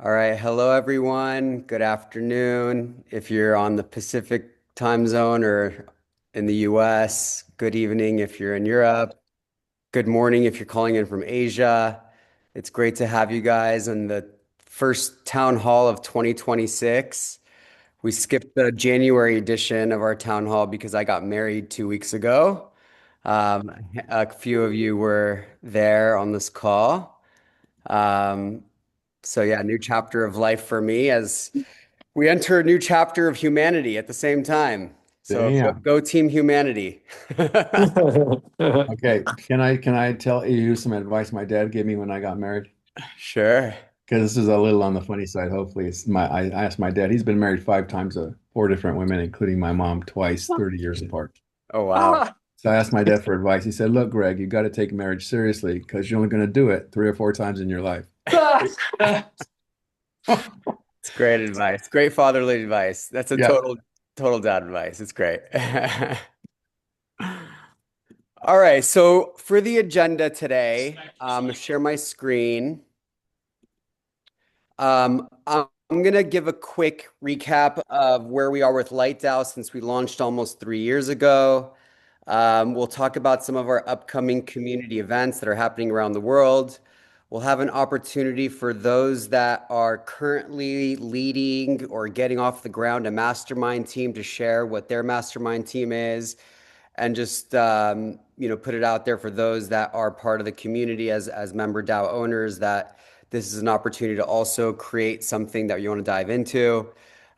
All right. Hello, everyone. Good afternoon. If you're on the Pacific time zone or in the US, good evening if you're in Europe. Good morning if you're calling in from Asia. It's great to have you guys on the first town hall of 2026. We skipped the January edition of our town hall because I got married 2 weeks ago. Um, a few of you were there on this call. Um, so yeah, new chapter of life for me as we enter a new chapter of humanity at the same time. So Damn. go team humanity. Okay, can I tell you some advice my dad gave me when I got married? Sure. Because this is a little on the funny side. Hopefully, I asked my dad. He's been married 5 times to 4 different women, including my mom twice, 30 years apart. Oh wow. So I asked my dad for advice. He said, "Look, Greg, you got to take marriage seriously because you're only going to do it 3 or 4 times in your life." It's great advice. Great fatherly advice. That's a Yeah. total dad advice. It's great. All right. So for the agenda today, share my screen. I'm gonna give a quick recap of where we are with Light DAO since we launched almost 3 years ago. We'll talk about some of our upcoming community events that are happening around the world. We'll have an opportunity for those that are currently leading or getting off the ground a mastermind team to share what their mastermind team is and just put it out there for those that are part of the community as member DAO owners that this is an opportunity to also create something that you want to dive into.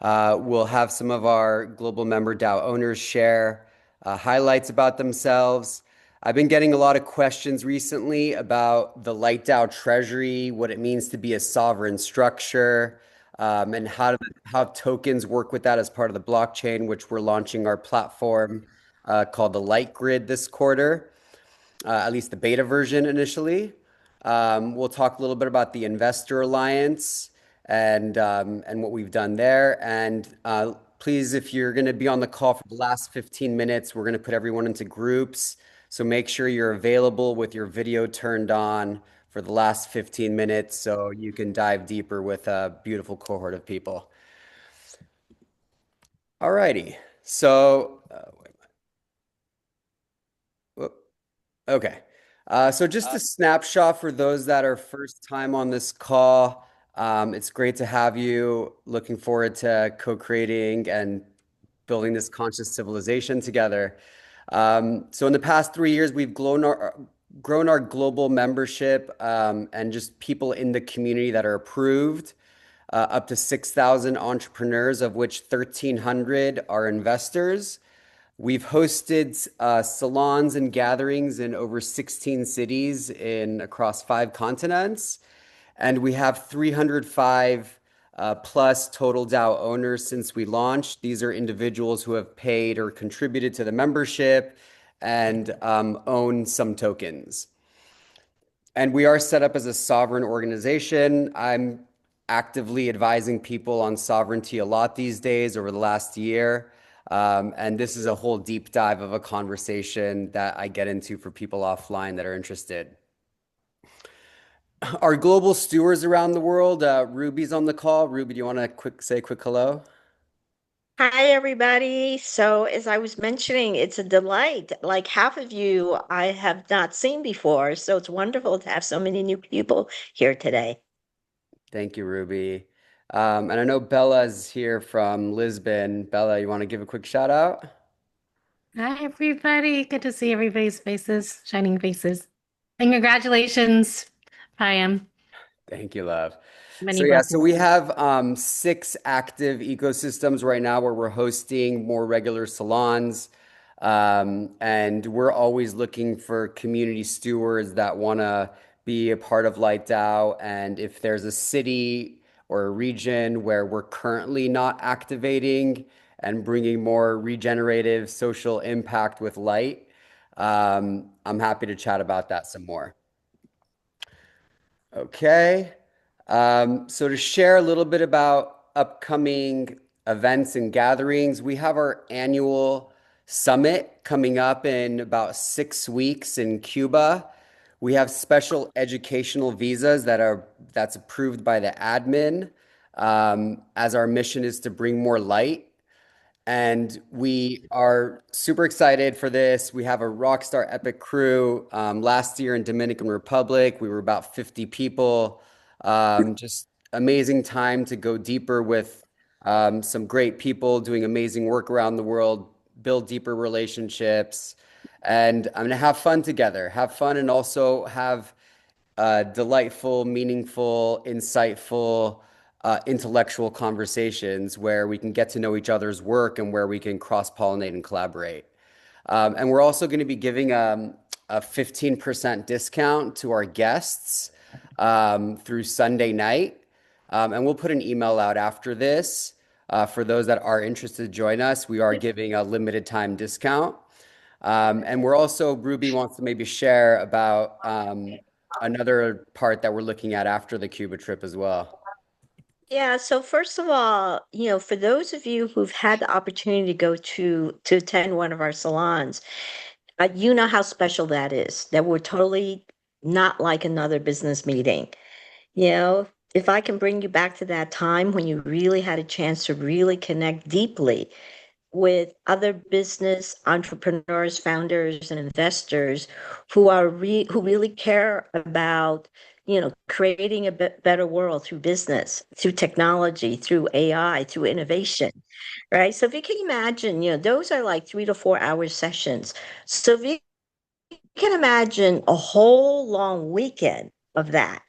We'll have some of our global member DAO owners share highlights about themselves. I've been getting a lot of questions recently about the Light DAO treasury, what it means to be a sovereign structure, and how tokens work with that as part of the blockchain, which we're launching our platform called the Light Grid this quarter, at least the beta version initially. We'll talk a little bit about the Investor Alliance and what we've done there. And please, if you're going to be on the call for the last 15 minutes, we're going to put everyone into groups. So make sure you're available with your video turned on for the last 15 minutes so you can dive deeper with a beautiful cohort of people. All righty. So, whoop. Okay. So just a snapshot for those that are first time on this call. It's great to have you. Looking forward to co-creating and building this conscious civilization together. So in the past 3 years, we've grown our global membership and just people in the community that are approved up to 6,000 entrepreneurs, of which 1,300 are investors. We've hosted salons and gatherings in over 16 cities in across 5 continents, and we have 305 plus total DAO owners since we launched. These are individuals who have paid or contributed to the membership and own some tokens. And we are set up as a sovereign organization. I'm actively advising people on sovereignty a lot these days over the last year. And this is a whole deep dive of a conversation that I get into for people offline that are interested. Our global stewards around the world, Ruby's on the call. Ruby, do you want to say a quick hello? Hi, everybody. So, as I was mentioning, it's a delight. Like half of you I have not seen before. So, it's wonderful to have so many new people here today. Thank you, Ruby. And I know Bella's here from Lisbon. Bella, you want to give a quick shout out? Hi, everybody. Good to see everybody's faces, shining faces. And congratulations, Payam. Thank you, love. So Many yeah, so blessings. we have 6 active ecosystems right now where we're hosting more regular salons. And we're always looking for community stewards that want to be a part of Light DAO. And if there's a city or a region where we're currently not activating and bringing more regenerative social impact with light, I'm happy to chat about that some more. Okay. So to share a little bit about upcoming events and gatherings, we have our annual summit coming up in about 6 weeks in Cuba. We have special educational visas that's approved by the admin, as our mission is to bring more light. And we are super excited for this. We have a rock star epic crew. Last year in Dominican Republic, we were about 50 people. Just amazing time to go deeper with some great people doing amazing work around the world, build deeper relationships, and I'm gonna have fun together. Have fun and also have delightful, meaningful, insightful, intellectual conversations where we can get to know each other's work and where we can cross-pollinate and collaborate. And we're also going to be giving a 15% discount to our guests through Sunday night. And we'll put an email out after this. For those that are interested to join us, we are giving a limited time discount. And we're also, Ruby wants to maybe share about another part that we're looking at after the Cuba trip as well. Yeah, so first of all, for those of you who've had the opportunity to go to attend one of our salons, you know how special that is, that we're totally not like another business meeting. You know, if I can bring you back to that time when you really had a chance to really connect deeply with other business entrepreneurs, founders, and investors who really care about, creating a better world through business, through technology, through AI, through innovation, right? So if you can imagine, those are like 3 to 4 hour sessions. So if you can imagine a whole long weekend of that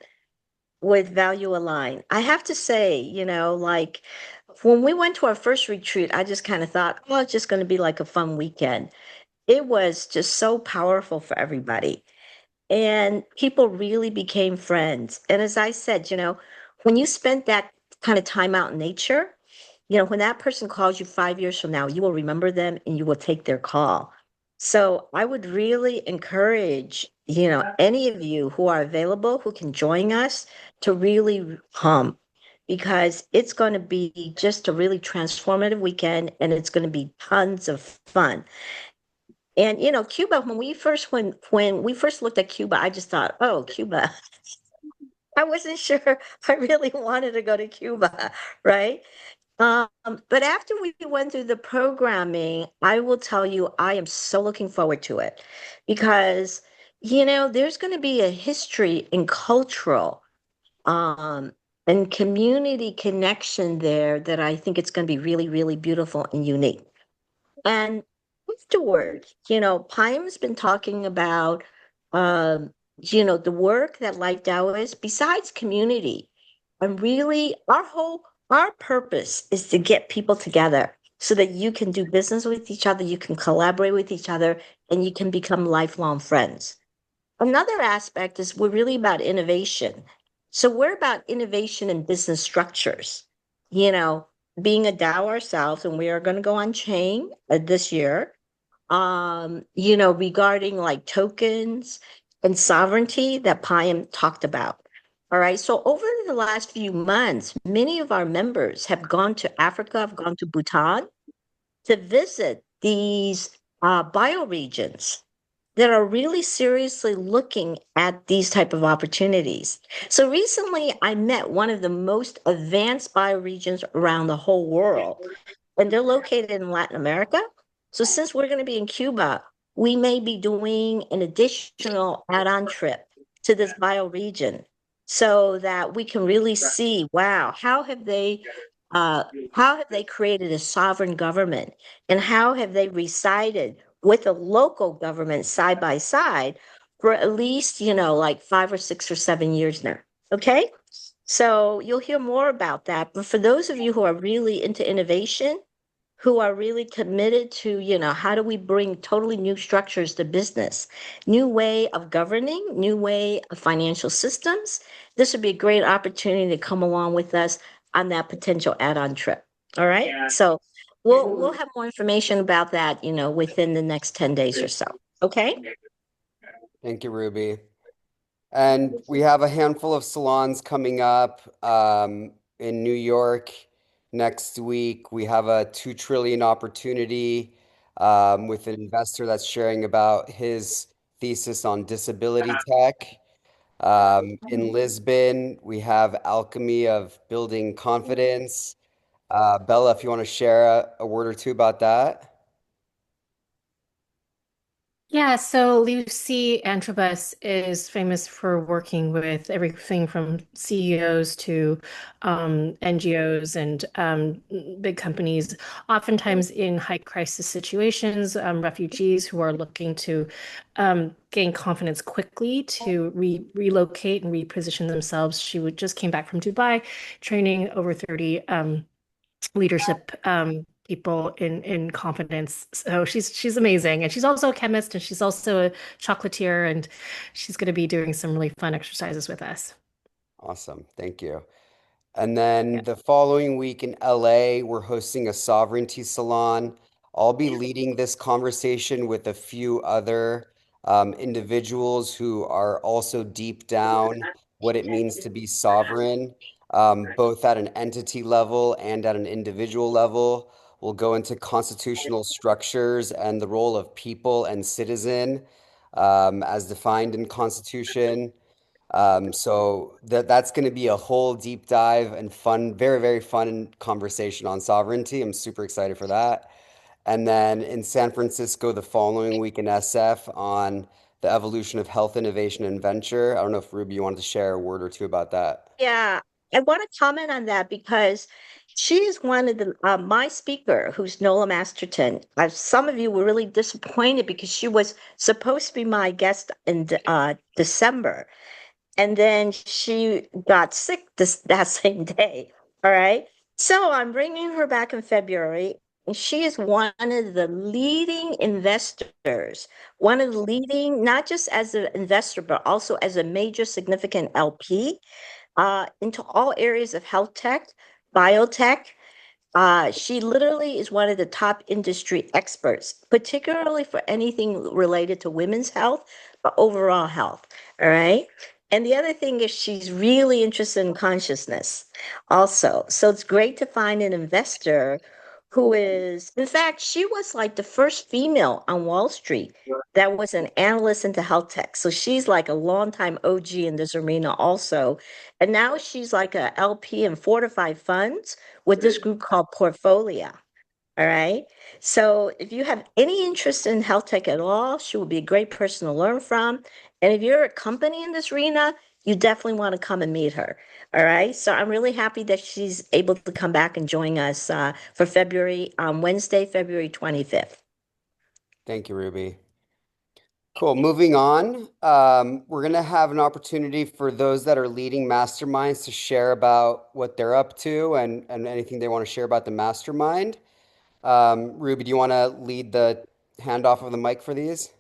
with value aligned. I have to say, like when we went to our first retreat, I just kind of thought, oh, it's just going to be like a fun weekend. It was just so powerful for everybody. And people really became friends. And as I said, when you spent that kind of time out in nature, when that person calls you 5 years from now, you will remember them and you will take their call. So I would really encourage, any of you who are available, who can join us to really come because it's going to be just a really transformative weekend and it's going to be tons of fun. And Cuba, when we first looked at Cuba, I just thought, oh, Cuba. I wasn't sure I really wanted to go to Cuba, right? Um, but after we went through the programming, I will tell you, I am so looking forward to it because, there's going to be a history and cultural um, and community connection there that I think it's going to be really, really beautiful and unique. And afterwards, Pine's been talking about, the work that Life DAO is besides community. And really, our purpose is to get people together so that you can do business with each other, you can collaborate with each other, and you can become lifelong friends. Another aspect is we're really about innovation. So we're about innovation in business structures. You know, being a DAO ourselves, and we are going to go on chain this year. Regarding like tokens and sovereignty that Payam talked about. All right. So over the last few months, many of our members have gone to Africa, have gone to Bhutan to visit these bioregions that are really seriously looking at these type of opportunities. So recently I met one of the most advanced bioregions around the whole world, and they're located in Latin America. So since we're going to be in Cuba, we may be doing an additional add-on trip to this bioregion so that we can really see, wow, uh, how have they created a sovereign government and how have they resided with a local government side by side for at least, like 5 or 6 or 7 years now. Okay. So you'll hear more about that. But for those of you who are really into innovation, who are really committed to, how do we bring totally new structures to business, new way of governing, new way of financial systems, this would be a great opportunity to come along with us on that potential add-on trip. All right. Yeah. So we'll have more information about that, within the next 10 days or so. Okay. Thank you, Ruby. And we have a handful of salons coming up in New York next week. We have a 2 trillion opportunity with an investor that's sharing about his thesis on disability tech. In Lisbon, we have Alchemy of Building Confidence. Bella, if you want to share a word or two about that. Yeah, so Lucy Antrobus is famous for working with everything from CEOs to NGOs and big companies, oftentimes in high crisis situations, refugees who are looking to gain confidence quickly to relocate and reposition themselves. Just came back from Dubai, training over 30 leadership people in confidence. So she's amazing, and she's also a chemist, and she's also a chocolatier, and she's going to be doing some really fun exercises with us. Awesome. Thank you. And then the following week in LA, we're hosting a sovereignty salon. I'll be leading this conversation with a few other individuals who are also deep down what it means to be sovereign, both at an entity level and at an individual level. We'll go into constitutional structures and the role of people and citizen as defined in Constitution. So that's going to be a whole deep dive and fun, very, very fun conversation on sovereignty. I'm super excited for that. And then in San Francisco the following week in SF on the evolution of health innovation and venture. I don't know if Ruby, you wanted to share a word or two about that. Yeah, I want to comment on that because she is one of the my speaker, who's Nola Masterton. Some of you were really disappointed because she was supposed to be my guest in December, and then she got sick that same day. All right, so I'm bringing her back in February. And she is one of the leading investors, one of the leading, not just as an investor, but also as a major significant LP into all areas of health tech, biotech. She literally is one of the top industry experts, particularly for anything related to women's health, but overall health. All right. And the other thing is she's really interested in consciousness also. So it's great to find an investor who is, in fact, she was like the first female on Wall Street that was an analyst into health tech. So she's like a longtime OG in this arena also. And now she's like a LP in fortified funds with this group called Portfolio. All right. So if you have any interest in health tech at all, she will be a great person to learn from. And if you're a company in this arena, you definitely want to come and meet her. All right. So I'm really happy that she's able to come back and join us for February, Wednesday, February 25th. Thank you, Ruby. Cool. Moving on, we're going to have an opportunity for those that are leading masterminds to share about what they're up to and anything they want to share about the mastermind. Ruby, do you want to lead the handoff of the mic for these?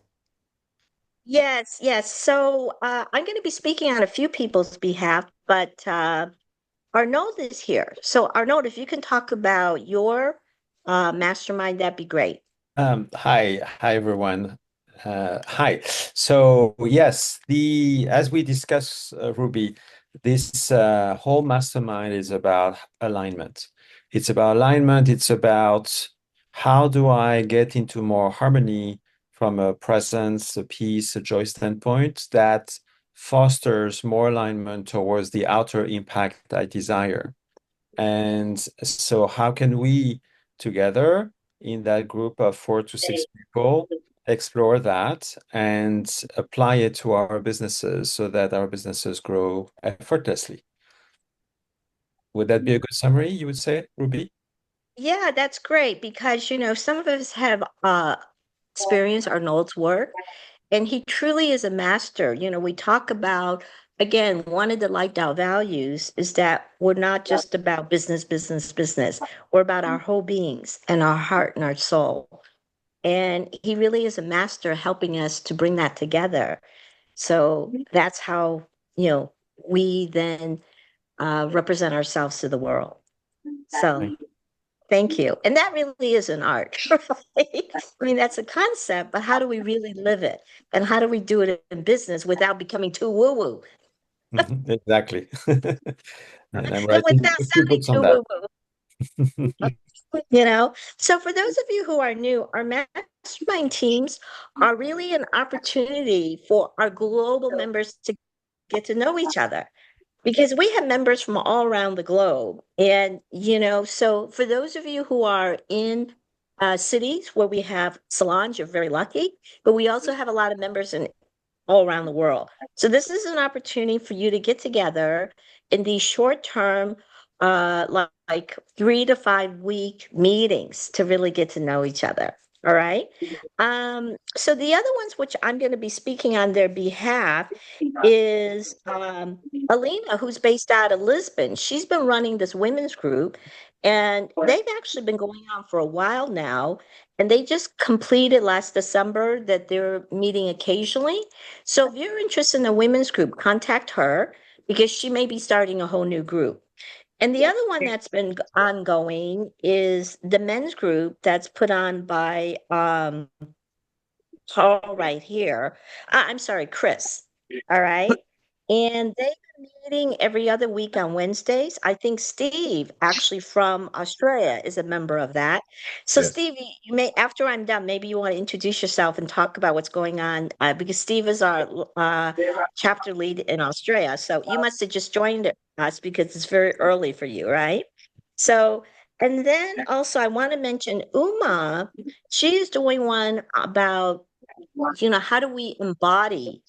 Yes, yes. So I'm going to be speaking on a few people's behalf, but Arnaud is here. So Arnaud, if you can talk about your mastermind, that'd be great. Hi everyone. Hi. So yes, the as we discussed, Ruby, this whole mastermind is about alignment. It's about alignment. It's about how do I get into more harmony from a presence, a peace, a joy standpoint that fosters more alignment towards the outer impact I desire. And so, how can we together in that group of 4 to 6 people explore that and apply it to our businesses so that our businesses grow effortlessly? Would that be a good summary, you would say, Ruby? Yeah, that's great because, some of us have experienced Arnaud's work, and he truly is a master. We talk about, again, one of the Light Down values is that we're not just about business, business, business. We're about our whole beings and our heart and our soul. And he really is a master helping us to bring that together. So that's how, we then represent ourselves to the world. So Thank thank you. And that really is an art, right? I mean, that's a concept, but how do we really live it? And how do we do it in business without becoming too woo-woo? you. Exactly. And I'm And writing without a few sounding books on too that. woo-woo, So for those of you who are new, our mastermind teams are really an opportunity for our global members to get to know each other because we have members from all around the globe. And, so for those of you who are in cities where we have salons, you're very lucky, but we also have a lot of members in all around the world. So this is an opportunity for you to get together in these short term, like 3 to 5 week meetings to really get to know each other. All right. So the other ones which I'm going to be speaking on their behalf is Alina, who's based out of Lisbon. She's been running this women's group, and they've actually been going on for a while now. And they just completed last December that they're meeting occasionally. So if you're interested in a women's group, contact her because she may be starting a whole new group. And the other one that's been ongoing is the men's group that's put on by Paul right here. I'm sorry, Chris. All right. And they've been meeting every other week on Wednesdays. I think Steve, actually from Australia, is a member of that. So, Yes. Steve, you may, after I'm done, maybe you want to introduce yourself and talk about what's going on because Steve is our chapter lead in Australia. So, you must have just joined us because it's very early for you, right? So, and then also, I want to mention Uma. She's doing one about how do we embody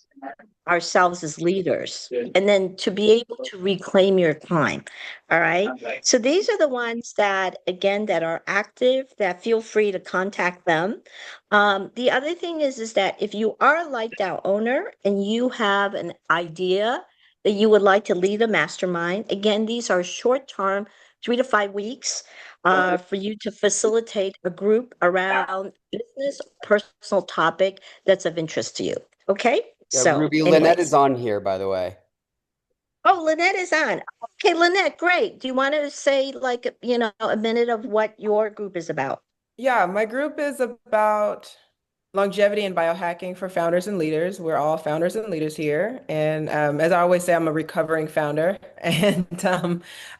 ourselves as leaders and then to be able to reclaim your time. All right. So these are the ones that, again, that are active, that feel free to contact them. The other thing is that if you are a Light DAO owner and you have an idea that you would like to lead a mastermind, again, these are short term, 3 to 5 weeks, for you to facilitate a group around business, personal topic that's of interest to you. Okay. Yeah, So, Ruby, Lynette is anyways. on here, by the way. Oh, Lynette is on. Okay, Lynette, great. Do you want to say like, a minute of what your group is about? Yeah, my group is about longevity and biohacking for founders and leaders. We're all founders and leaders here. And as I always say, I'm a recovering founder. And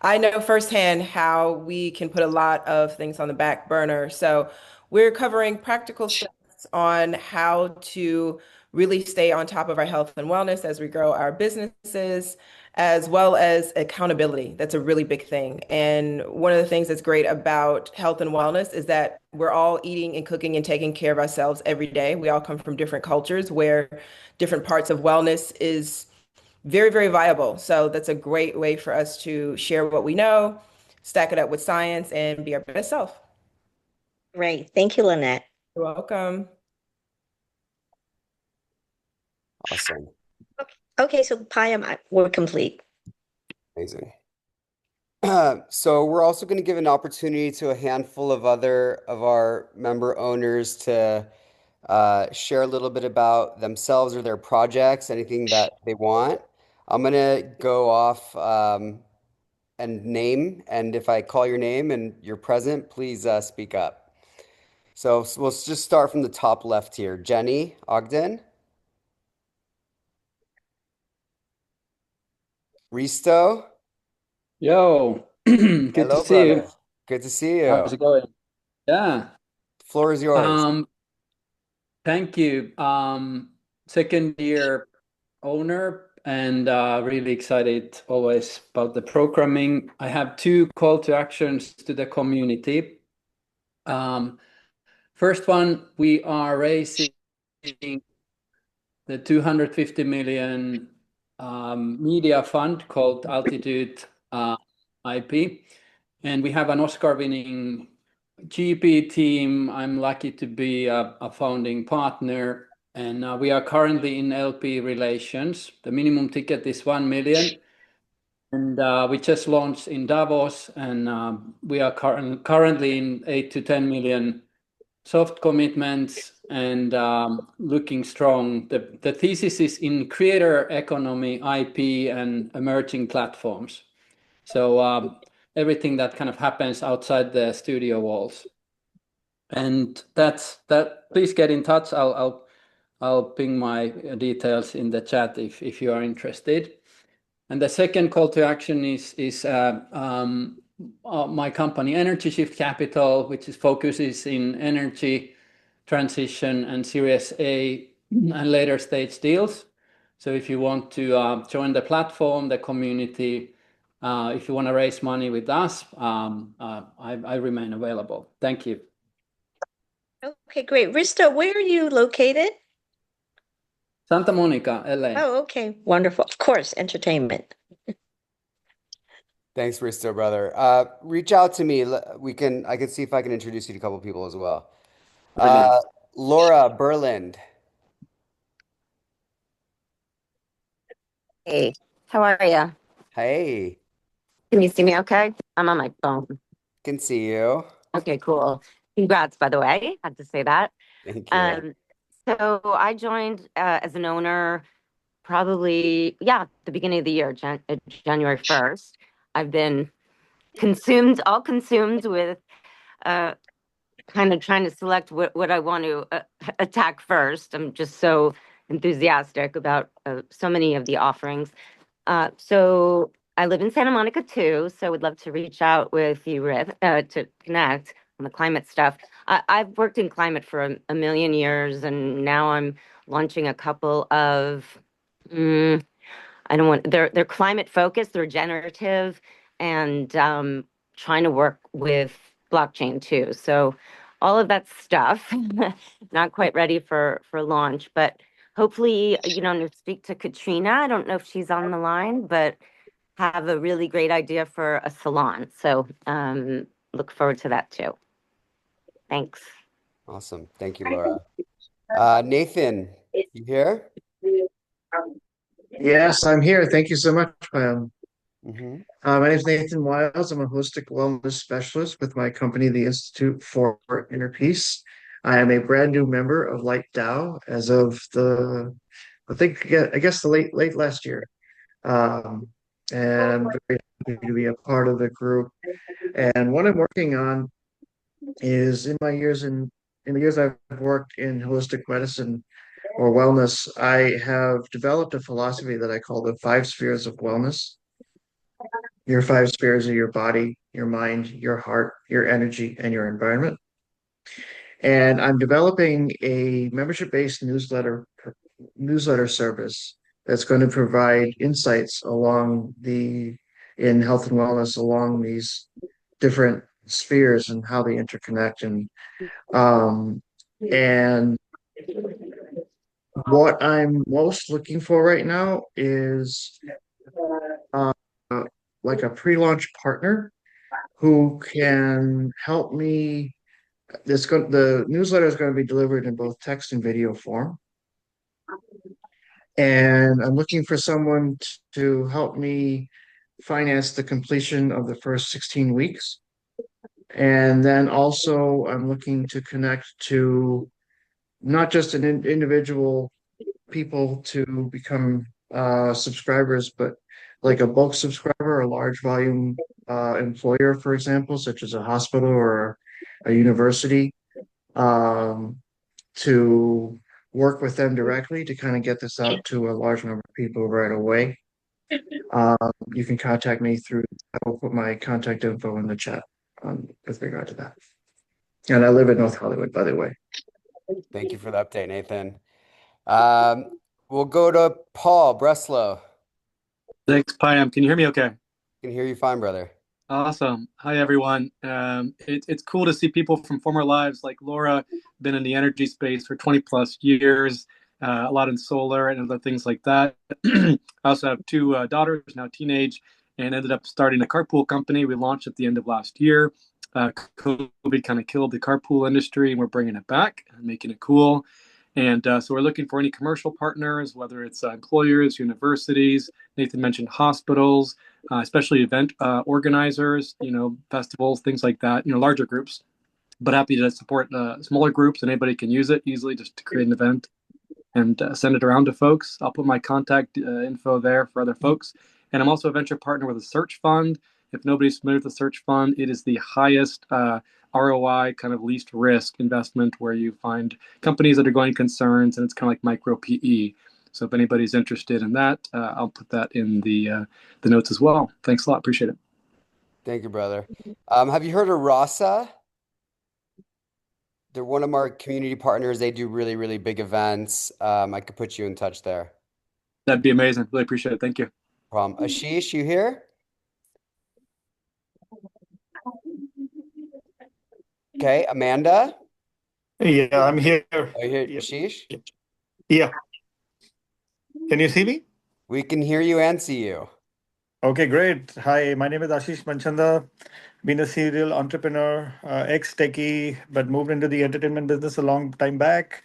I know firsthand how we can put a lot of things on the back burner. So we're covering practical steps on how to really stay on top of our health and wellness as we grow our businesses, as well as accountability. That's a really big thing. And one of the things that's great about health and wellness is that we're all eating and cooking and taking care of ourselves every day. We all come from different cultures where different parts of wellness is very, very viable. So that's a great way for us to share what we know, stack it up with science, and be our best self. Great. Thank you, Lynette. You're welcome. Awesome. Okay, so Payam, we're complete. Amazing. So we're also going to give an opportunity to a handful of other of our member owners to share a little bit about themselves or their projects, anything that they want. I'm going to go off and name, and if I call your name and you're present, please speak up. So we'll just start from the top left here. Jenny Ogden, Risto. Yo, good to Hello, see you. brother. Good to see How's you. it going? Yeah. The floor is yours. Thank you. Second year owner and really excited always about the programming. I have two call to actions to the community. First one, we are raising the 250 million media fund called Altitude IP. And we have an Oscar-winning GP team. I'm lucky to be a founding partner, and we are currently in LP relations. The minimum ticket is 1 million, and we just launched in Davos, and we are currently in 8 to 10 million soft commitments and looking strong. The thesis is in creator economy, IP, and emerging platforms. So everything that kind of happens outside the studio walls. And that's that. Please get in touch. I'll ping my details in the chat if you are interested. And the second call to action is my company Energy Shift Capital, which focuses in energy transition and Series A and later stage deals. So if you want to join the platform, the community, if you want to raise money with us, I remain available. Thank you. Okay, great. Risto, where are you located? Santa Monica, LA. Oh, okay, wonderful. Of course, entertainment. Thanks, Risto, brother. Reach out to me. I can see if I can introduce you to a couple people as well. Brilliant. Laura Berland. Hey, how are you? Hey, Can you see me okay? I'm on my phone. can see you. Okay, cool. Congrats, by the way. Had to say that. Thank you. Um, so I joined as an owner probably, yeah, the beginning of the year, January 1st. I've been all consumed with uh, kind of trying to select what I want to attack first. I'm just so enthusiastic about so many of the offerings. So I live in Santa Monica too, so would love to reach out with you, Rith, to connect on the climate stuff. I've worked in climate for a million years, and now I'm launching a couple of. I don't want they're climate focused, they're generative, and trying to work with blockchain too. So all of that stuff, not quite ready for launch, but hopefully, to speak to Katrina. I don't know if she's on the line, but have a really great idea for a salon. So look forward to that too. Thanks. Awesome. Thank you, Laura. Nathan, you here? Yes, I'm here. Thank you so much. Mm-hmm. My name is Nathan Wiles. I'm a holistic wellness specialist with my company, the Institute for Inner Peace. I am a brand new member of Light DAO as of I guess the late last year. Um, and I'm very happy to be a part of the group. And what I'm working on is in the years I've worked in holistic medicine or wellness, I have developed a philosophy that I call the five spheres of wellness. Your five spheres are your body, your mind, your heart, your energy, and your environment. And I'm developing a membership-based newsletter service that's going to provide insights in health and wellness along these different spheres and how they interconnect. Um, and what I'm most looking for right now is uh, like a pre-launch partner who can help me. The newsletter is going to be delivered in both text and video form, and I'm looking for someone to help me finance the completion of the first 16 weeks. And then also, I'm looking to connect to not just individual people to become subscribers, but like a bulk subscriber, a large volume employer, for example, such as a hospital or a university, um, to work with them directly to kind of get this out to a large number of people right away. You can contact me I will put my contact info in the chat with regard to that. And I live in North Hollywood, by the way. Thank you for the update, Nathan. Um, we'll go to Paul Breslow. Thanks, Pam. Can you hear me okay? Can hear you fine, brother. Awesome. Hi, everyone. It's cool to see people from former lives like Laura, been in the energy space for 20 plus years, a lot in solar and other things like that. I also have two daughters, now teenage, and ended up starting a carpool company. We launched at the end of last year. COVID kind of killed the carpool industry, and we're bringing it back and making it cool. And so we're looking for any commercial partners, whether it's employers, universities. Nathan mentioned hospitals, especially event organizers, festivals, things like that, larger groups. But happy to support smaller groups, and anybody can use it easily just to create an event and send it around to folks. I'll put my contact info there for other folks. And I'm also a venture partner with a search fund. If nobody's familiar with the search fund, it is the highest ROI, kind of least risk investment where you find companies that are going concerns, and it's kind of like micro PE. So if anybody's interested in that, I'll put that in the notes as well. Thanks a lot. Appreciate it. Thank you, brother. Have you heard of Rasa? They're one of our community partners. They do really, really big events. I could put you in touch there. That'd be amazing. Really appreciate it. Thank you. Problem. Ashish, you here? Okay, Amanda. Yeah, I'm here. Are you here, Yeah. Ashish? Yeah. Can you see me? We can hear you and see you. Okay, great. Hi, my name is Ashish Manchanda. Been a serial entrepreneur, ex-techie, but moved into the entertainment business a long time back.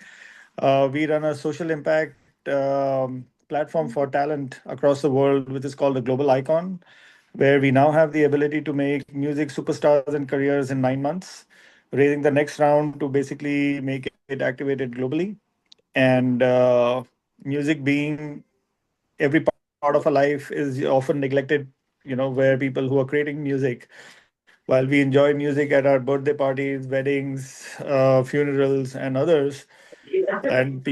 We run a social impact platform for talent across the world, which is called the Global Icon, where we now have the ability to make music superstars and careers in 9 months, raising the next round to basically make it activated globally. And music being every part of our life is often neglected, where people who are creating music, while we enjoy music at our birthday parties, weddings, funerals, and others, and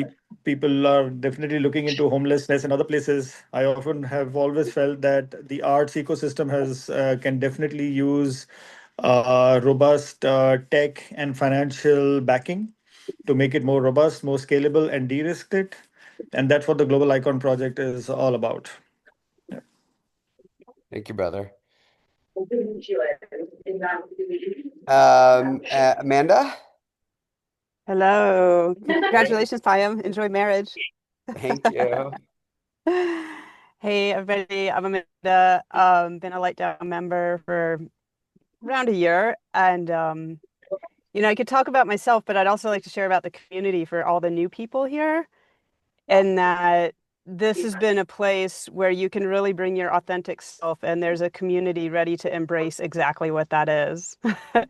people are definitely looking into homelessness and other places. I often have always felt that the arts ecosystem has can definitely use robust tech and financial backing to make it more robust, more scalable, and de-risk it. And that's what the Global Icon project is all about. Thank you, brother. Amanda? Hello. Congratulations, Payam. Enjoy marriage. Thank you. Hey, everybody. I'm Amanda. Been a Light Down member for around a year. And, I could talk about myself, but I'd also like to share about the community for all the new people here. And that this has been a place where you can really bring your authentic self, and there's a community ready to embrace exactly what that is. And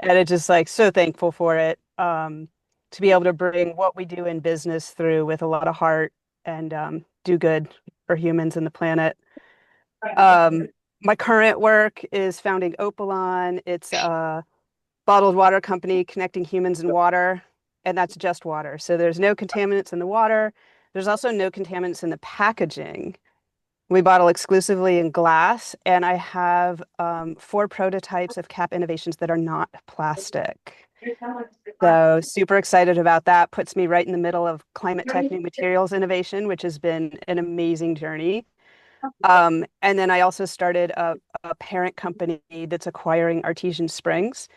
it's just like so thankful for it. To be able to bring what we do in business through with a lot of heart and do good for humans and the planet. My current work is founding Opalon. It's a bottled water company connecting humans and water, and that's just water. So there's no contaminants in the water. There's also no contaminants in the packaging. We bottle exclusively in glass, and I have 4 prototypes of cap innovations that are not plastic. So super excited about that. Puts me right in the middle of climate tech new materials innovation, which has been an amazing journey. And then I also started a parent company that's acquiring Artesian Springs.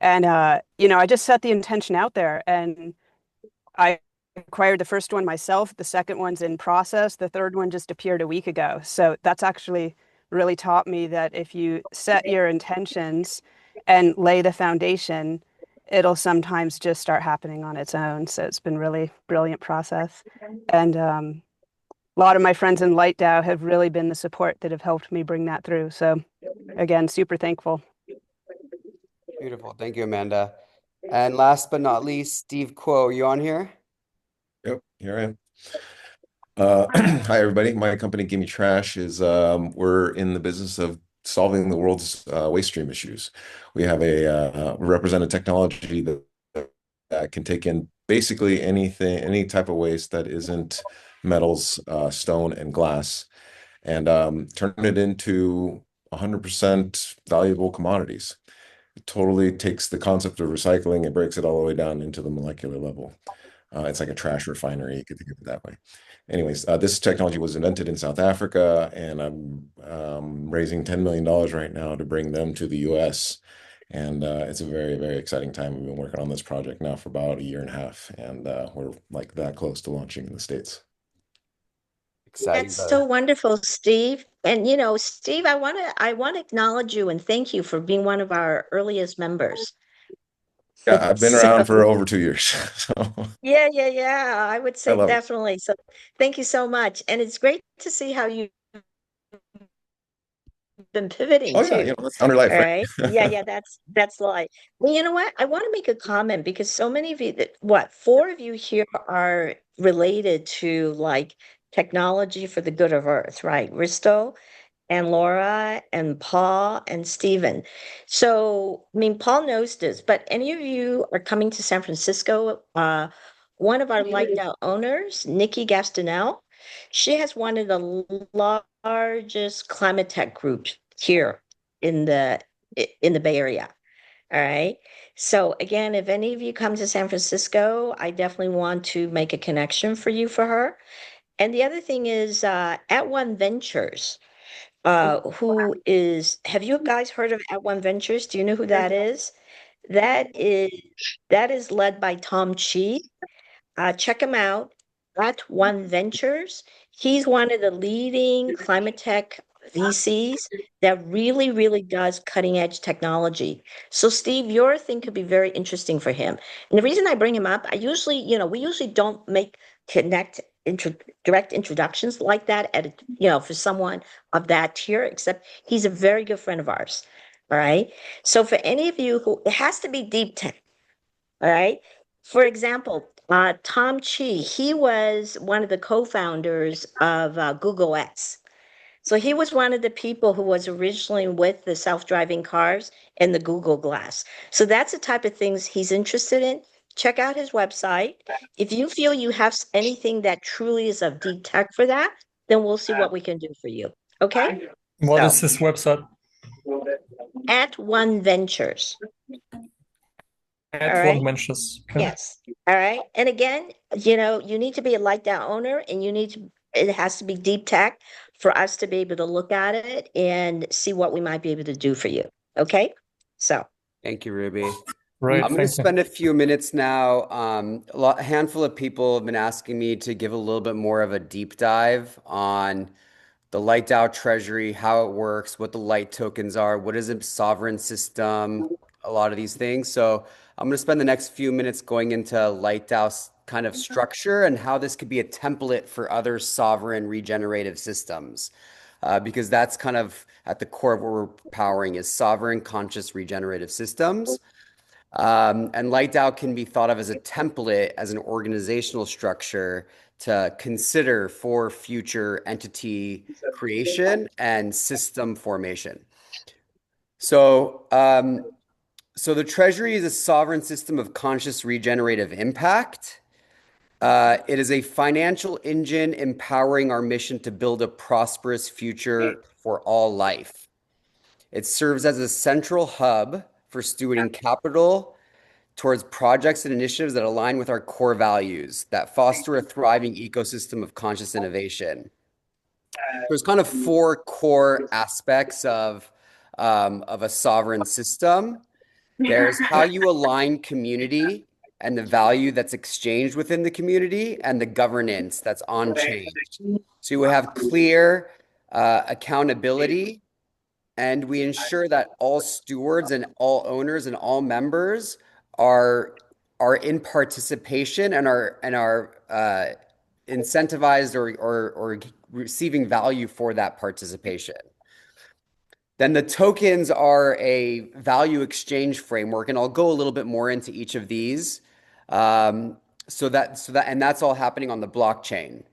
And, I just set the intention out there, and I acquired the first one myself. The second one's in process. The third one just appeared a week ago. So that's actually really taught me that if you set your intentions and lay the foundation, it'll sometimes just start happening on its own. So it's been really brilliant process. And a lot of my friends in Light DAO have really been the support that have helped me bring that through. So again, super thankful. Beautiful. Thank you, Amanda. And last but not least, Steve Quo, you on here? Yep, here I am. Hi, everybody. My company, Gimme Trash, is we're in the business of solving the world's waste stream issues. We have we represent a technology that can take in basically anything, any type of waste that isn't metals, stone, and glass, and turn it into 100% valuable commodities. It totally takes the concept of recycling and breaks it all the way down into the molecular level. It's like a trash refinery, you could think of it that way. Anyways, this technology was invented in South Africa, and I'm raising $10 million right now to bring them to the US. And it's a very, very exciting time. We've been working on this project now for about a year and a half, and we're like that close to launching in the States. Exciting, That's brother. so wonderful, Steve. And Steve, I want to acknowledge you and thank you for being one of our earliest members. Yeah, I've been So around for over 2 years, so yeah, I would I say love it. definitely. So thank you so much. And it's great to see how you've been pivoting Oh yeah, too. that's founder life, All right. Yeah, right? yeah, that's like, well, you know what? I want to make a comment because so many of you what, 4 of you here are related to like technology for the good of Earth, right? Risto and Laura and Paul and Stephen. So, I mean, Paul knows this, but any of you are coming to San Francisco, one of our Light Down owners, Nikki Gastonel, she has one of the largest climate tech groups here in the Bay Area. All right. So again, if any of you come to San Francisco, I definitely want to make a connection for you for her. And the other thing is At One Ventures, have you guys heard of At One Ventures? Do you know who that is? That is that is led by Tom Chi. Check him out at One Ventures. He's one of the leading climate tech VCs that really, really does cutting edge technology. So, Steve, your thing could be very interesting for him. And the reason I bring him up, we usually don't make direct introductions like that for someone of that tier, except he's a very good friend of ours. All right. So, for any of you who, it has to be deep tech. All right. For example, Tom Chi, he was one of the co-founders of Google X. So he was one of the people who was originally with the self-driving cars and the Google Glass. So that's the type of things he's interested in. Check out his website. If you feel you have anything that truly is of deep tech for that, then we'll see what we can do for you. Okay? What So is this website? At One Ventures. All At right. One Ventures. Okay. Yes. All right. And again, you need to be a light down owner and it has to be deep tech for us to be able to look at it and see what we might be able to do for you. Okay. So, Thank you, Ruby. Right, I'm going to thank you. spend a few minutes now. A handful of people have been asking me to give a little bit more of a deep dive on the Light DAO treasury, how it works, what the light tokens are, what is a sovereign system, a lot of these things. So I'm going to spend the next few minutes going into Light DAO's kind of structure and how this could be a template for other sovereign regenerative systems. Because that's kind of at the core of what we're powering is sovereign conscious regenerative systems. And Light DAO can be thought of as a template, as an organizational structure to consider for future entity creation and system formation. So, so the Treasury is a sovereign system of conscious regenerative impact. It is a financial engine empowering our mission to build a prosperous future for all life. It serves as a central hub for stewarding capital towards projects and initiatives that align with our core values that foster a thriving ecosystem of conscious innovation. There's kind of four core aspects of a sovereign system. There's how you align community and the value that's exchanged within the community and the governance that's on chain. So you have clear accountability, and we ensure that all stewards and all owners and all members are in participation and are incentivized or receiving value for that participation. Then the tokens are a value exchange framework, and I'll go a little bit more into each of these. And that's all happening on the blockchain.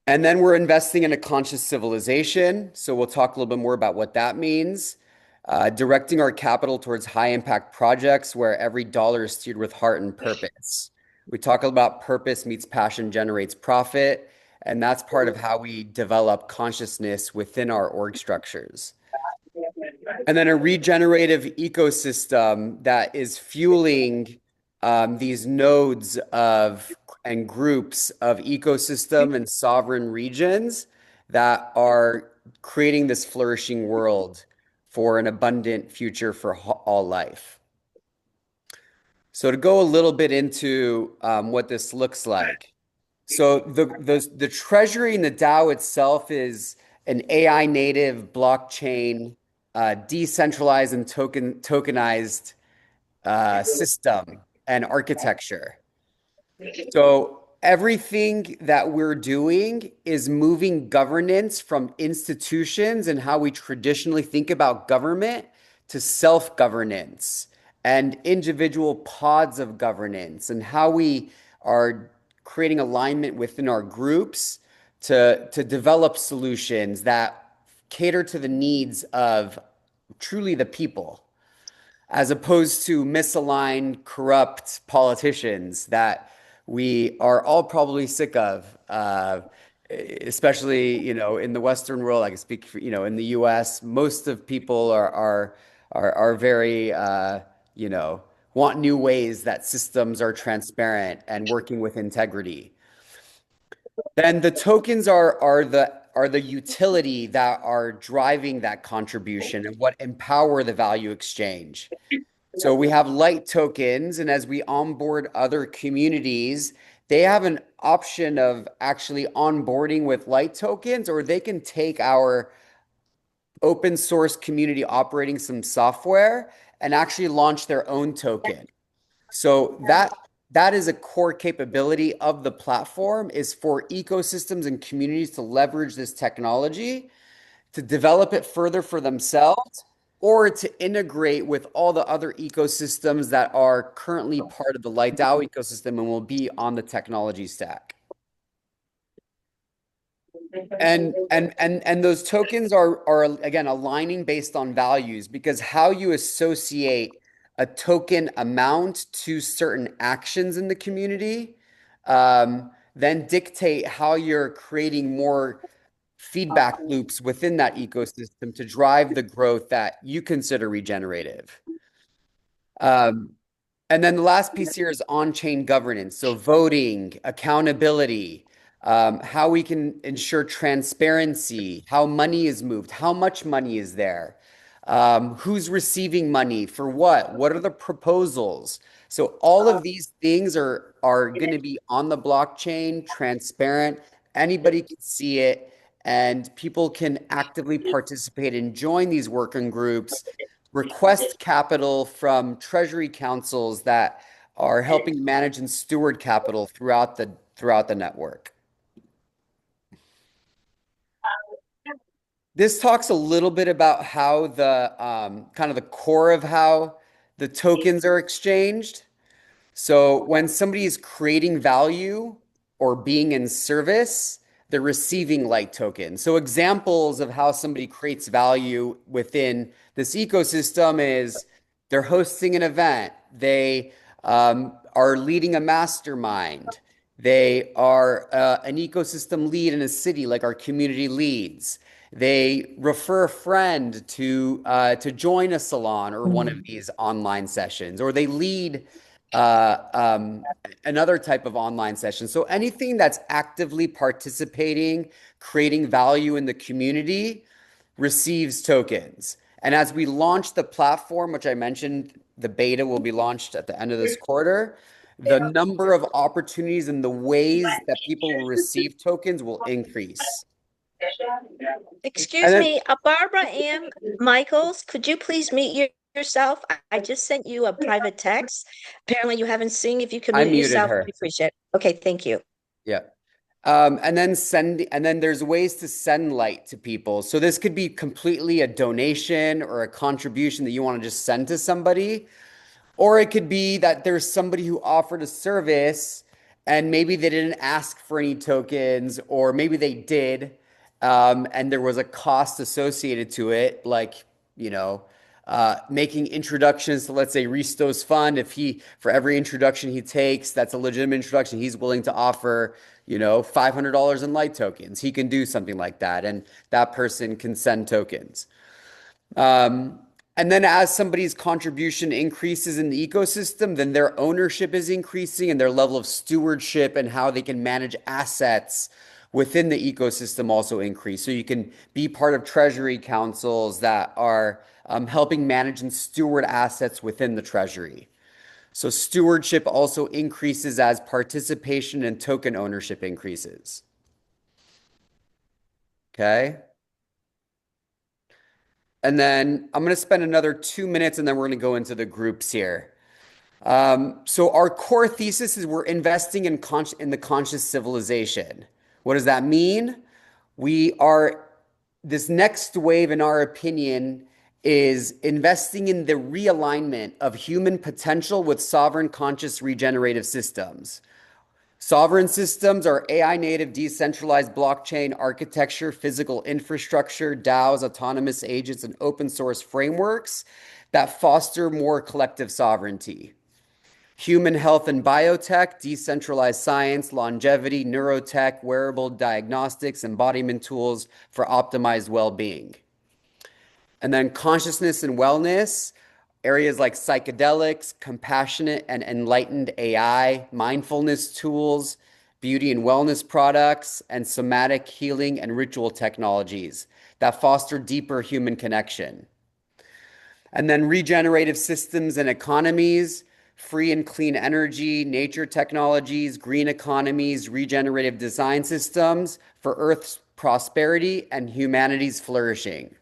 And then we're investing in a conscious civilization. So we'll talk a little bit more about what that means. Directing our capital towards high impact projects where every dollar is steered with heart and purpose. We talk about purpose meets passion generates profit. And that's part of how we develop consciousness within our org structures. And then a regenerative ecosystem that is fueling these nodes and groups of ecosystem and sovereign regions that are creating this flourishing world for an abundant future for all life. So to go a little bit into what this looks like. So the treasury and the DAO itself is an AI native blockchain, decentralized and tokenized system and architecture. So everything that we're doing is moving governance from institutions and how we traditionally think about government to self-governance and individual pods of governance and how we are creating alignment within our groups to develop solutions that cater to the needs of truly the people, as opposed to misaligned, corrupt politicians that we are all probably sick of, especially in the Western world. I can speak for in the U.S. Most of people are very you know, want new ways that systems are transparent and working with integrity. Then the tokens are the utility that are driving that contribution and what empower the value exchange. So we have light tokens, and as we onboard other communities, they have an option of actually onboarding with light tokens, or they can take our open source community operating some software and actually launch their own token. So that is a core capability of the platform is for ecosystems and communities to leverage this technology to develop it further for themselves or to integrate with all the other ecosystems that are currently part of the Light DAO ecosystem and will be on the technology stack. And those tokens are again aligning based on values because how you associate a token amount to certain actions in the community then dictate how you're creating more feedback loops within that ecosystem to drive the growth that you consider regenerative. Um, and then the last piece here is on-chain governance. So voting, accountability, how we can ensure transparency, how money is moved, how much money is there, who's receiving money for what are the proposals. So all of these things are going to be on the blockchain, transparent. Anybody can see it, and people can actively participate and join these working groups request capital from treasury councils that are helping manage and steward capital throughout the network. This talks a little bit about how the kind of the core of how the tokens are exchanged. So when somebody is creating value or being in service, they're receiving light tokens. So examples of how somebody creates value within this ecosystem is they're hosting an event, they are leading a mastermind, they are an ecosystem lead in a city like our community leads. They refer a friend to join a salon or one of these online sessions, or they lead uh, um, another type of online session. So anything that's actively participating, creating value in the community receives tokens. And as we launch the platform, which I mentioned, the beta will be launched at the end of this quarter, the number of opportunities and the ways that people will receive tokens will increase. And Excuse then me, Barbara Ann Michaels, could you please mute yourself? I just sent you a private text. Apparently you haven't seen. If you could I mute muted yourself, her. we appreciate it. Okay, thank you. Yeah. And then there's ways to send light to people. So this could be completely a donation or a contribution that you want to just send to somebody. Or it could be that there's somebody who offered a service and maybe they didn't ask for any tokens, or maybe they did, and there was a cost associated to it, like, you know, making introductions to, let's say, Risto's fund. If he, for every introduction he takes, that's a legitimate introduction, he's willing to offer, you know, $500 in light tokens. He can do something like that, and that person can send tokens. Um, and then as somebody's contribution increases in the ecosystem, then their ownership is increasing and their level of stewardship and how they can manage assets within the ecosystem also increase. So you can be part of treasury councils that are helping manage and steward assets within the treasury. So stewardship also increases as participation and token ownership increases. Okay. And then I'm going to spend another 2 minutes and then we're going to go into the groups here. So our core thesis is we're investing in the conscious civilization. What does that mean? We are, this next wave, in our opinion, is investing in the realignment of human potential with sovereign conscious regenerative systems. Sovereign systems are AI native decentralized blockchain architecture, physical infrastructure, DAOs, autonomous agents, and open source frameworks that foster more collective sovereignty. Human health and biotech, decentralized science, longevity, neurotech, wearable diagnostics, embodiment tools for optimized well being. And then consciousness and wellness, areas like psychedelics, compassionate and enlightened AI, mindfulness tools, beauty and wellness products, and somatic healing and ritual technologies that foster deeper human connection. And then regenerative systems and economies, free and clean energy, nature technologies, green economies, regenerative design systems for Earth's prosperity and humanity's flourishing.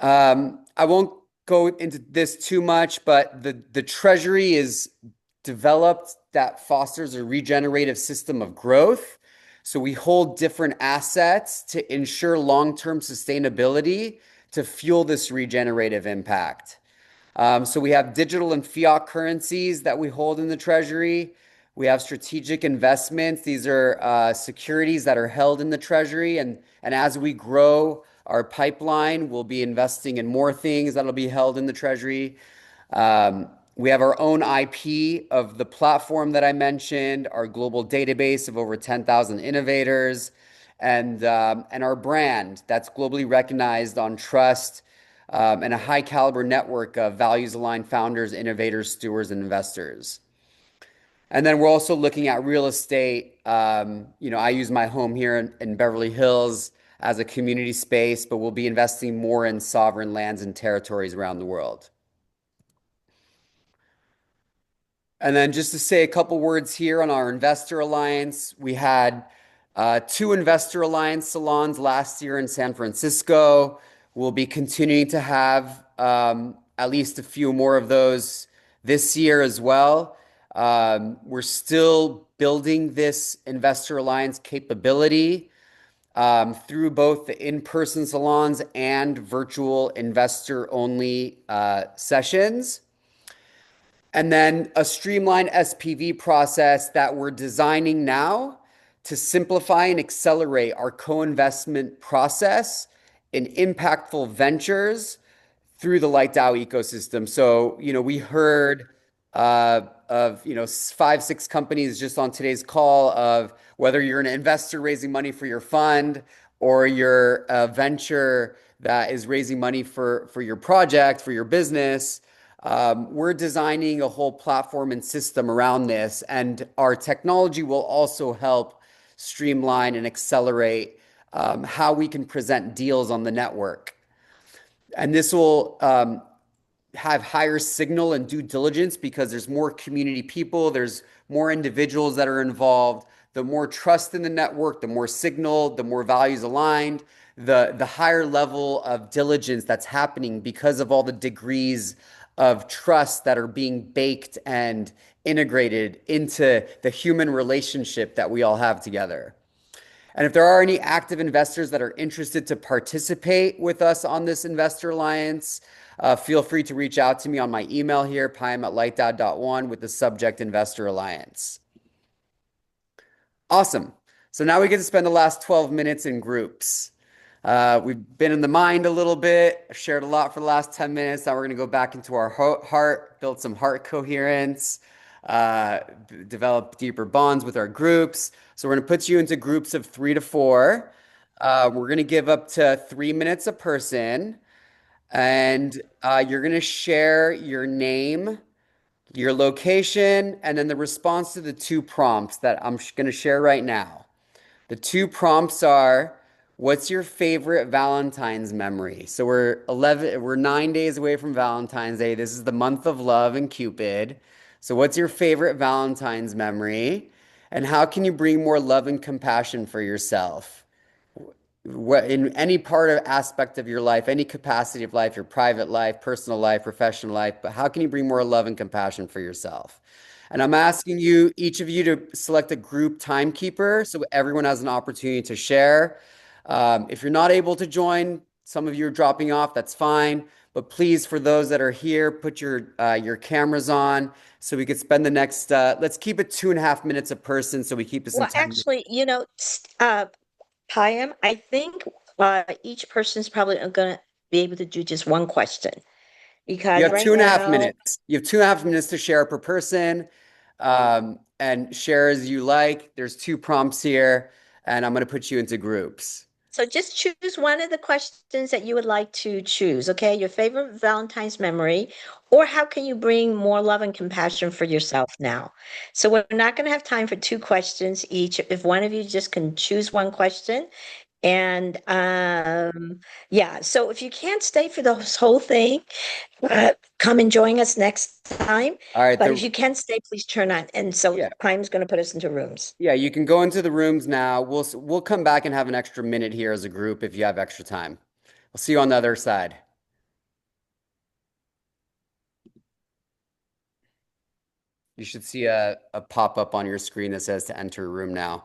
I won't go into this too much, but the Treasury is developed that fosters a regenerative system of growth. So we hold different assets to ensure long-term sustainability to fuel this regenerative impact. So we have digital and fiat currencies that we hold in the Treasury. We have strategic investments. These are securities that are held in the Treasury. And as we grow our pipeline, we'll be investing in more things that'll be held in the Treasury. We have our own IP of the platform that I mentioned, our global database of over 10,000 innovators, and our brand that's globally recognized on trust, and a high caliber network of values aligned founders, innovators, stewards, and investors. And then we're also looking at real estate. I use my home here in Beverly Hills as a community space, but we'll be investing more in sovereign lands and territories around the world. And then just to say a couple words here on our Investor Alliance, we had 2 Investor Alliance salons last year in San Francisco. We'll be continuing to have at least a few more of those this year as well. We're still building this Investor Alliance capability through both the in-person salons and virtual investor-only sessions. And then a streamlined SPV process that we're designing now to simplify and accelerate our co-investment process in impactful ventures through the Light DAO ecosystem. So, we heard of 5, 6 companies just on today's call of whether you're an investor raising money for your fund or you're a venture that is raising money for your project, for your business. We're designing a whole platform and system around this, and our technology will also help streamline and accelerate how we can present deals on the network. And this will have higher signal and due diligence because there's more community people, there's more individuals that are involved. The more trust in the network, the more signal, the more values aligned, the higher level of diligence that's happening because of all the degrees of trust that are being baked and integrated into the human relationship that we all have together. And if there are any active investors that are interested to participate with us on this Investor Alliance, feel free to reach out to me on my email here, payam@lightdao.one, with the subject Investor Alliance. Awesome. So now we get to spend the last 12 minutes in groups. We've been in the mind a little bit, shared a lot for the last 10 minutes. Now we're going to go back into our heart, build some heart coherence, develop deeper bonds with our groups. So we're going to put you into groups of 3 to 4. We're going to give up to 3 minutes a person. And you're going to share your name, your location, and then the response to the 2 prompts that I'm going to share right now. The 2 prompts are, what's your favorite Valentine's memory? So we're 9 days away from Valentine's Day. This is the month of love and Cupid. So what's your favorite Valentine's memory? And how can you bring more love and compassion for yourself? In any part of aspect of your life, any capacity of life, your private life, personal life, professional life, but how can you bring more love and compassion for yourself? And I'm asking you, each of you, to select a group timekeeper so everyone has an opportunity to share. If you're not able to join, some of you are dropping off, that's fine. But please, for those that are here, put your cameras on so we could spend the next, let's keep it 2.5 minutes a person so we keep this in Well, 10 minutes. actually, Payam, I think each person's probably going to be able to do just one question You because have right 2.5 now, minutes. You have 2.5 minutes to share per person, and share as you like. There's 2 prompts here, and I'm going to put you into groups. So just choose one of the questions that you would like to choose, okay? Your favorite Valentine's memory, or how can you bring more love and compassion for yourself now? So we're not going to have time for two questions each. If one of you just can choose one question, and yeah, so if you can't stay for this whole thing, come and join us next time. All right, But if you can stay, please turn on. And so yeah. time's going to put us into rooms. Yeah, you can go into the rooms now. We'll come back and have an extra minute here as a group if you have extra time. I'll see you on the other side. You should see a pop-up on your screen that says to enter a room now.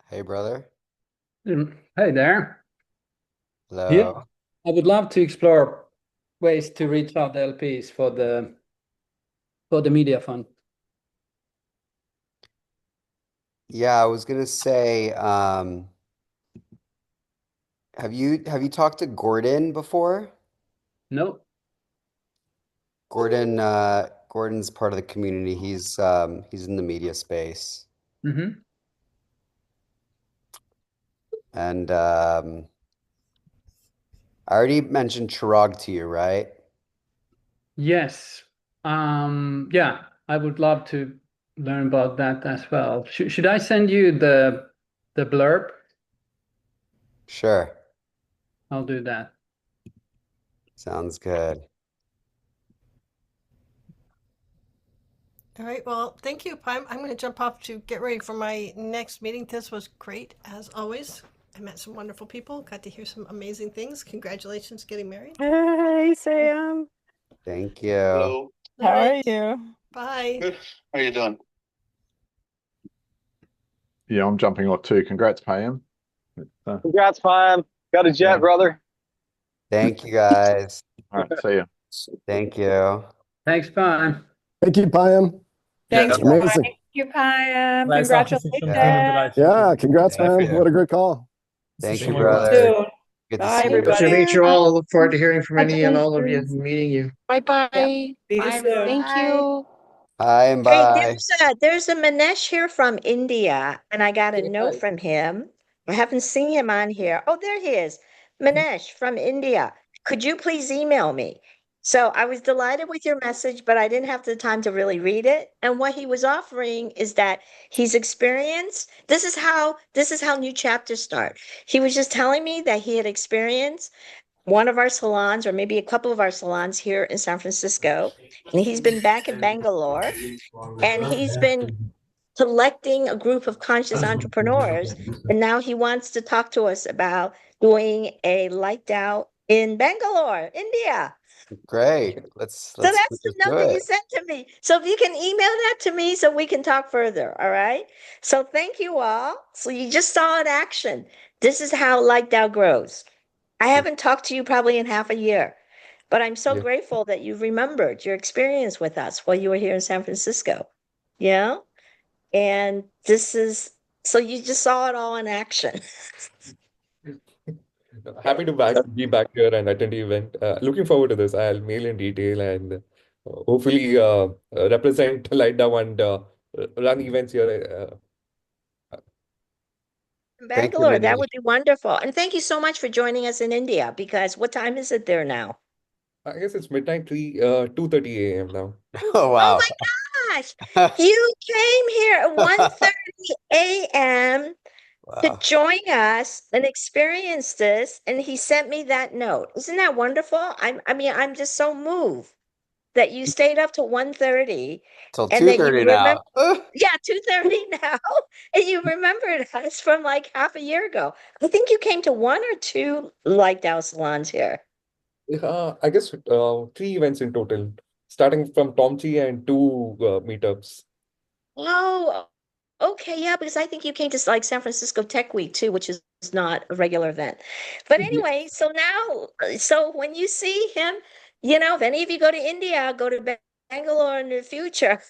Hey, brother. Hey there. Yeah, Hello. I would love to explore ways to reach out LPs for the media fund. Yeah, I was gonna say, have you talked to Gordon before? No. Gordon's part of the community. He's in the media space. Mm-hmm. And I already mentioned Chirag to you, right? Yes. Yeah, I would love to learn about that as well. Should I send you the blurb? Sure. I'll do that. Sounds good. All right. Well, thank you, Pime. I'm going to jump off to get ready for my next meeting. This was great, as always. I met some wonderful people, got to hear some amazing things. Congratulations getting married. Hey, Sam. Thank you. Hello. How All are right. you? Bye. Good. How are you doing? Yeah, I'm jumping off too. Congrats, Payam. Congrats, Pam. Got a jet, Yeah. brother. Thank you guys. All right, see ya. Thank you. Thanks, bye. Thank you, Payam. Thanks, Amazing. Payam. Thank you, Payam. Nice talking to you. Congratulations. Yeah, congrats, Thank man. you. What a great call. Thank you, Soon. brother. Good to Bye, see you. Pleasure to everybody. meet you all. Look forward to hearing from any and all of you, Congratulations. meeting you. Bye-bye. Yeah. Bye, See you everyone. soon. Thank you. Hi and Hey, bye. there's a Manesh here from India, and I got a note from him. I haven't seen him on here. Oh, there he is. Manesh from India. Could you please email me? So I was delighted with your message, but I didn't have the time to really read it. And what he was offering is that he's experienced. This is how new chapters start. He was just telling me that he had experienced one of our salons, or maybe a couple of our salons here in San Francisco, and he's been back in Bangalore, and he's been collecting a group of conscious entrepreneurs, and now he wants to talk to us about doing a light DAO in Bangalore, India. Great. So that's the Let's note do that you it. sent to me. So if you can email that to me so we can talk further, all right? So thank you all. So you just saw in action. This is how Light DAO grows. I haven't talked to you probably in half a year, but I'm so Yeah. grateful that you remembered your experience with us while you were here in San Francisco. Yeah. And so you just saw it all in action. Happy to be back here and attend the event. Looking forward to this. I'll mail in detail and hopefully represent Lightdown and run events here. Thank you, Bangalore, that Manish. would be wonderful. And thank you so much for joining us in India, because what time is it there now? I guess it's midnight 2:30 a.m. now. Oh, wow. Oh my gosh. You came here at 1:30 a.m. to Wow. join us and experience this, and he sent me that note. Isn't that wonderful? I'm just so moved that you stayed up to 1:30 Till and that you 2:30 remember, now. yeah, 2:30 now, and you remembered us from like half a year ago. I think you came to one or two Light Down salons here. I guess 3 events in total, starting from Tomchi and 2 meetups. Oh, okay, yeah, because I think you came to like San Francisco Tech Week too, which is not a regular event. But Yeah, anyway, so when you see him, if any of you go to India, go to Bangalore in the future,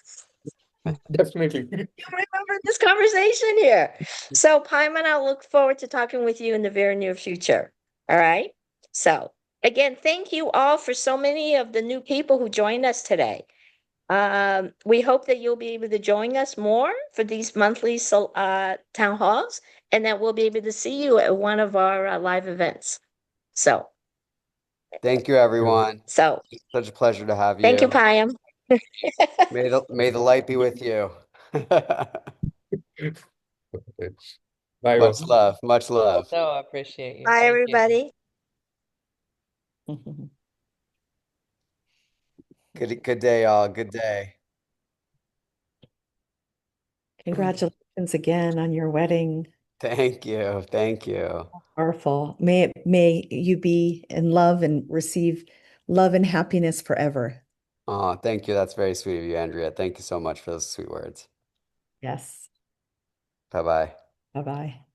definitely. you remember this conversation here. So, Paimon, I'll look forward to talking with you in the very near future. All right. So, again, thank you all for so many of the new people who joined us today. We hope that you'll be able to join us more for these monthly town halls, and that we'll be able to see you at one of our live events. So, Thank you, everyone. so Such a pleasure to have thank you, you. Payam. May the light be with you. Bye, Much boss. love. Much love. So appreciate you. Bye, Thank everybody. you. Good day, all. Good day. Congratulations again on your wedding. Thank you. Thank you. Powerful. May you be in love and receive love and happiness forever. Oh, thank you. That's very sweet of you, Andrea. Thank you so much for those sweet words. Yes. Bye-bye. Bye-bye.